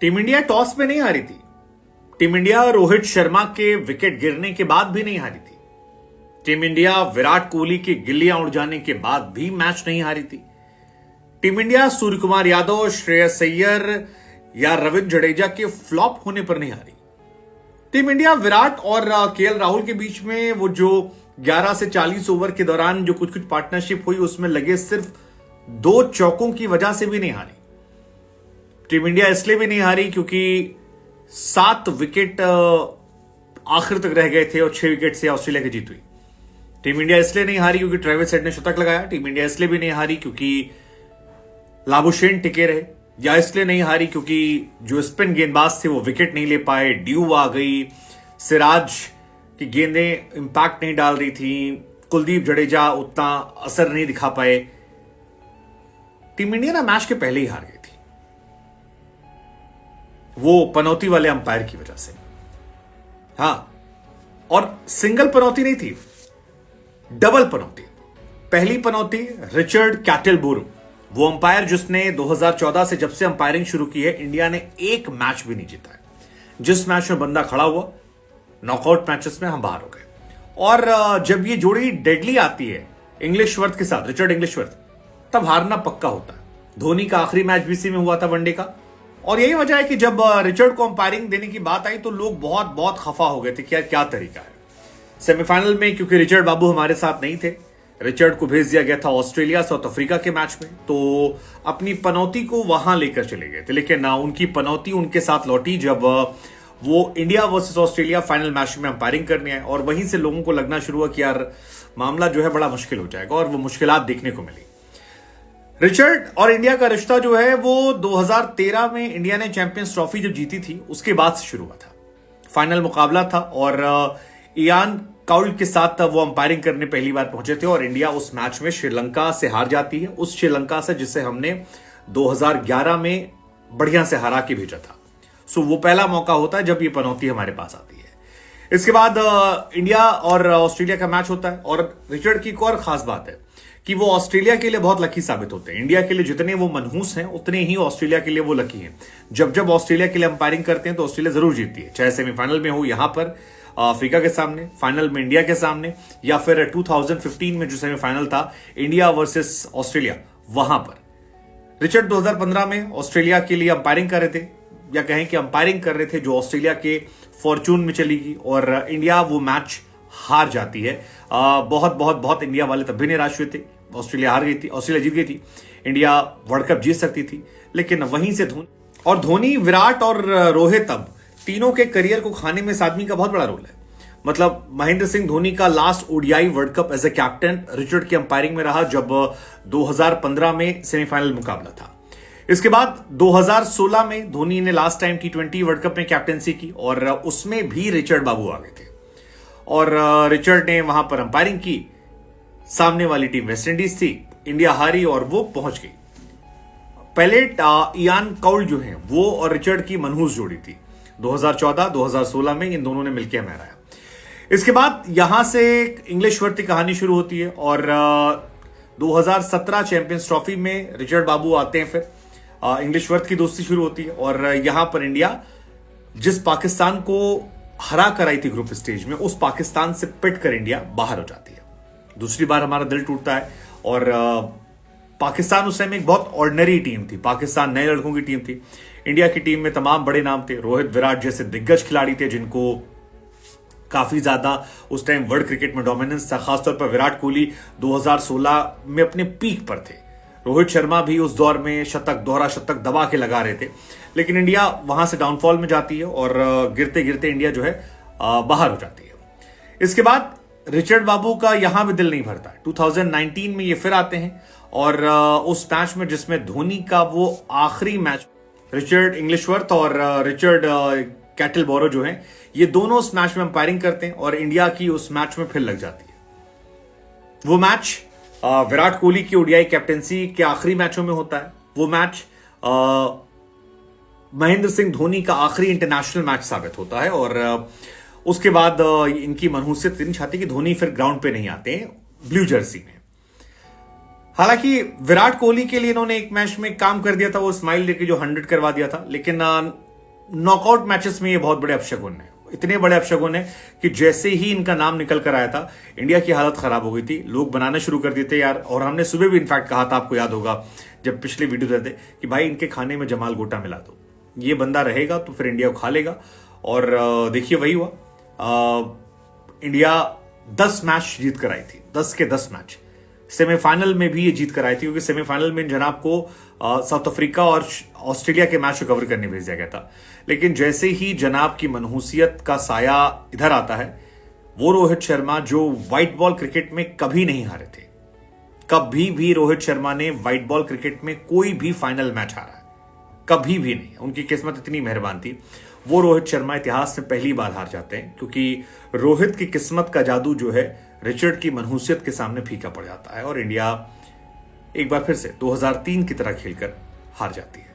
Team India toss में नहीं हारी थी। टीम इंडिया रोहित शर्मा के विकेट गिरने के बाद भी नहीं हारी थी। टीम इंडिया विराट कोहली की गिल्लियां उड़ जाने के बाद भी मैच नहीं हारी थी। टीम इंडिया सूर्य कुमार यादव, श्रेयस अय्यर या रविंद्र जडेजा के फ्लॉप होने पर नहीं हारी। टीम इंडिया विराट और केएल राहुल के बीच में वो जो 11 से 40 ओवर के दौरान जो कुछ पार्टनरशिप हुई उसमें लगे सिर्फ 2 चौकों की वजह से भी नहीं हारी। टीम इंडिया इसलिए भी नहीं हारी क्योंकि 7 विकेट आखिर तक रह गए थे और 6 विकेट से ऑस्ट्रेलिया की जीत हुई। टीम इंडिया इसलिए नहीं हारी क्योंकि ट्रेविस हेड ने शतक लगाया। टीम इंडिया इसलिए भी नहीं हारी क्योंकि लाबुशेन टिके रहे, या इसलिए नहीं हारी क्योंकि जो स्पिन गेंदबाज थे वो विकेट नहीं ले पाए। ड्यू आ गई, सिराज की गेंदें इंपैक्ट नहीं डाल रही थी, कुलदीप जडेजा उतना असर नहीं दिखा पाए। टीम इंडिया ना मैच के पहले ही हार गई थी, वो पनौती वाले अंपायर की वजह से। हां, और सिंगल पनौती नहीं थी, डबल पनौती। पहली पनौती रिचर्ड कैटलबोरो, वो अंपायर जिसने 2014 से जब से अंपायरिंग शुरू की है इंडिया ने एक मैच भी नहीं जीता है। जिस मैच में बंदा खड़ा हुआ नॉकआउट मैचेस में हम बाहर हो गए। और जब ये जोड़ी डेडली आती है इंग्लिशवर्थ के साथ, रिचर्ड इंग्लिशवर्थ, तब हारना पक्का होता है। धोनी का आखिरी मैच भी इसी में हुआ था, वनडे का। और यही वजह है कि जब रिचर्ड को अंपायरिंग देने की बात आई तो लोग बहुत बहुत खफा हो गए थे कि यार क्या तरीका है। सेमीफाइनल में क्योंकि रिचर्ड बाबू हमारे साथ नहीं थे, रिचर्ड को भेज दिया गया था ऑस्ट्रेलिया साउथ अफ्रीका के मैच में, तो अपनी पनौती को वहां लेकर चले गए थे। लेकिन उनकी पनौती उनके साथ लौटी जब वो India versus Australia final match में अंपायरिंग करने आए। और वहीं से लोगों को लगना शुरू हुआ कि यार मामला जो है बड़ा मुश्किल हो जाएगा, और वो मुश्किलात देखने को मिली। रिचर्ड और इंडिया का रिश्ता जो है वो 2013 में इंडिया ने चैंपियंस ट्रॉफी जब जीती थी उसके बाद से शुरू हुआ था। फाइनल मुकाबला था और इयान काउल के साथ वो अंपायरिंग करने पहली बार पहुंचे थे, और इंडिया उस मैच में श्रीलंका से हार जाती है, उस श्रीलंका से जिसे हमने 2011 में बढ़िया से हरा के भेजा था। सो वो पहला मौका होता है जब ये पनौती हमारे पास आती है। इसके बाद इंडिया और ऑस्ट्रेलिया का मैच होता है, और रिचर्ड की एक और खास बात है कि वो ऑस्ट्रेलिया के लिए बहुत लकी साबित होते हैं। इंडिया के लिए जितने वो मनहूस हैं उतने ही ऑस्ट्रेलिया के लिए वो लकी हैं। जब ऑस्ट्रेलिया के लिए अंपायरिंग करते हैं तो ऑस्ट्रेलिया जरूर जीतती है, चाहे सेमीफाइनल में हो यहां पर अफ्रीका के सामने, फाइनल में इंडिया के सामने, या फिर 2015 में जो सेमीफाइनल था इंडिया वर्सेस ऑस्ट्रेलिया, वहां पर। रिचर्ड 2015 में ऑस्ट्रेलिया के लिए अंपायरिंग कर रहे थे, या कहें कि अंपायरिंग कर रहे थे जो ऑस्ट्रेलिया के फॉर्चून में चली गई, और इंडिया वो मैच हार जाती है। बहुत बहुत बहुत इंडिया वाले तब भी निराश हुए थे। ऑस्ट्रेलिया हार गई थी, ऑस्ट्रेलिया जीत गई थी, इंडिया वर्ल्ड कप जीत सकती थी। लेकिन वहीं से धोनी, विराट और रोहित, अब तीनों के करियर को खाने में इस आदमी का बहुत बड़ा रोल है। मतलब महेंद्र सिंह धोनी का last ODI world cup as a captain Richard की अंपायरिंग में रहा, जब 2015 में सेमीफाइनल मुकाबला था। इसके बाद 2016 में धोनी ने last time T20 world cup में कैप्टनसी की, और उसमें भी रिचर्ड बाबू आ गए थे, और रिचर्ड ने वहां पर अंपायरिंग की। सामने वाली टीम वेस्ट इंडीज थी, इंडिया हारी और वो पहुंच गई। पहले इयान काउल जो है वो और रिचर्ड की मनहूस जोड़ी थी। 2014-2016 में इन दोनों ने मिलकर हमें हराया। इसके बाद यहां से इंग्लिशवर्थ की कहानी शुरू होती है, और 2017 चैंपियंस ट्रॉफी में रिचर्ड बाबू आते हैं। फिर इंग्लिशवर्थ की दोस्ती शुरू होती है, और यहां पर इंडिया जिस पाकिस्तान को हरा कर आई थी ग्रुप स्टेज में, उस पाकिस्तान से पिट कर इंडिया बाहर हो जाती है। दूसरी बार हमारा दिल टूटता है, और पाकिस्तान उस टाइम एक बहुत ऑर्डिनरी टीम थी। पाकिस्तान नए लड़कों की टीम थी। इंडिया की टीम में तमाम बड़े नाम थे, रोहित, विराट जैसे दिग्गज खिलाड़ी थे जिनको काफी ज्यादा उस टाइम वर्ल्ड क्रिकेट में डोमिनेंस था। खासतौर पर विराट कोहली 2016 में अपने पीक पर थे। रोहित शर्मा भी उस दौर में शतक, दोहरा शतक दबा के लगा रहे थे। लेकिन इंडिया वहां से डाउनफॉल में जाती है, और गिरते गिरते इंडिया जो है बाहर हो जाती है। इसके बाद रिचर्ड बाबू का यहां भी दिल नहीं भरता। 2019 में ये फिर आते हैं, और उस मैच में जिसमें धोनी का वो आखिरी मैच, रिचर्ड इंग्लिशवर्थ और रिचर्ड कैटलबोरो जो हैं, ये दोनों उस मैच में अंपायरिंग करते हैं, और इंडिया की उस मैच में फिर लग जाती है। वो मैच विराट कोहली की ओडीआई कैप्टेंसी के आखिरी मैचों में होता है। वो मैच महेंद्र सिंह धोनी का आखिरी इंटरनेशनल मैच साबित होता है, और उसके बाद इनकी मनहूसियत इतनी छाती कि धोनी फिर ग्राउंड पे नहीं आते हैं ब्लू जर्सी में। हालांकि विराट कोहली के लिए इन्होंने एक मैच में काम कर दिया था, वो स्माइल देके जो 100 करवा दिया था। लेकिन नॉकआउट मैचेस में ये बहुत बड़े अपशगुन है, इतने बड़े अपशगुन है कि जैसे ही इनका नाम निकल कर आया था इंडिया की हालत खराब हो गई थी, लोग बनाना शुरू कर देते यार। और हमने सुबह भी इनफैक्ट कहा था, आपको याद होगा जब पिछले वीडियो देते, कि भाई इनके खाने में जमाल गोटा मिला दो, ये बंदा रहेगा तो फिर इंडिया को खा लेगा। और देखिए वही हुआ। इंडिया 10 मैच जीत कर आई थी, 10 के 10 मैच। सेमीफाइनल में भी ये जीत कर आई थी, क्योंकि सेमीफाइनल में जनाब को साउथ अफ्रीका और ऑस्ट्रेलिया के मैच को कवर करने भेज दिया गया था। लेकिन जैसे ही जनाब की मनहूसियत का साया इधर आता है, वो रोहित शर्मा जो व्हाइट बॉल क्रिकेट में कभी नहीं हारे थे, कभी भी रोहित शर्मा ने व्हाइट बॉल क्रिकेट में कोई भी फाइनल मैच हारा है, कभी भी नहीं। उनकी किस्मत इतनी मेहरबान थी, वो रोहित शर्मा इतिहास में पहली बार हार जाते हैं, क्योंकि रोहित की किस्मत का जादू जो है रिचर्ड की मनहूसियत के सामने फीका पड़ जाता है और इंडिया एक बार फिर से 2003 की तरह खेलकर हार जाती है।